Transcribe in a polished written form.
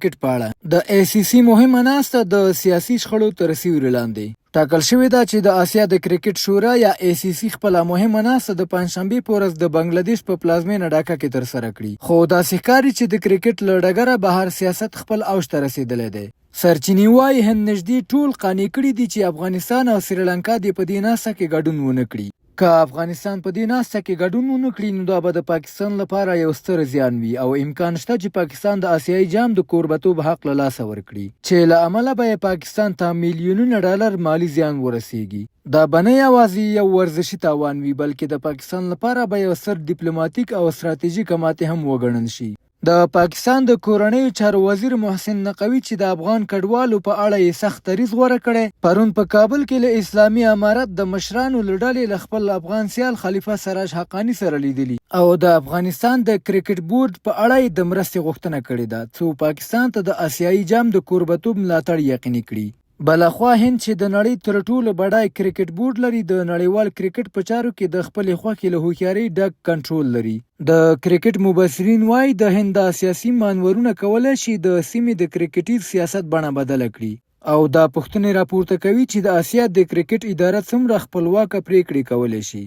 کرکټ په اړه د ACC مهمه ناسته د سیاسي شخړو تر سیوري لاندې ټاکل شوې ده چې د آسیا د کرکټ شورا یا ACC خپله مهمه ناسته د پنجشنبې په ورځ د بنګلادیش په پلازمینه ډاکا کې ترسره کړي، خو داسې ښکاري چې د کرکټ له ډګره بهر سیاست خپل اوج ته رسېدلی دی. سرچینې وایي هند نږدې ټول قانع کړي دي چې افغانستان او سریلانکا دې په دې ناسته کې ګډون ونه کړي. که افغانستان په دې ناسته کې ګډون ونه کړي نو دا به د پاکستان لپاره یو ستر زیان وي او امکان شته چې پاکستان د آسیایي جام د کوربتوب حق له لاسه ورکړي، چې له امله به یې پاکستان ته میلیونونه ډالر مالي زیان ورسیږي. دا به نه یوازې یو ورزشي تاوان وي بلکې د پاکستان لپاره به یو ستر ډیپلوماتیک او ستراتیژیک ماتې هم وګڼل شي. د پاکستان د کورنیو چارو وزیر محسن نقوي چې د افغان کډوالو په اړه یې سخت دریځ غوره کړی، پرون په کابل کې له اسلامي امارت د مشرانو له ډلې له خپل افغان سیال خلیفه سراج حقانی سره لیدلي او د افغانستان د کرکټ بورډ په اړه یې د مرستې غوښتنه کړې ده څو پاکستان ته د آسیایي جام د کوربتوب ملاتړ یقیني کړي. بلخوا هند چې د نړۍ تر ټولو بډای کرکټ بورډ لري د نړیوال کرکټ په چارو کې د خپلې خوښې له هوښیارۍ ډک کنټرول لري. د کرکټ مبصرین وایي د هند دا سیاسي مانورونه کولی شي د سیمې د کرکټي سیاست بڼه بدله کړي او دا پوښتنې راپورته کوي چې د آسیا د کرکټ اداره څومره خپلواکه پریکړې کولی شي.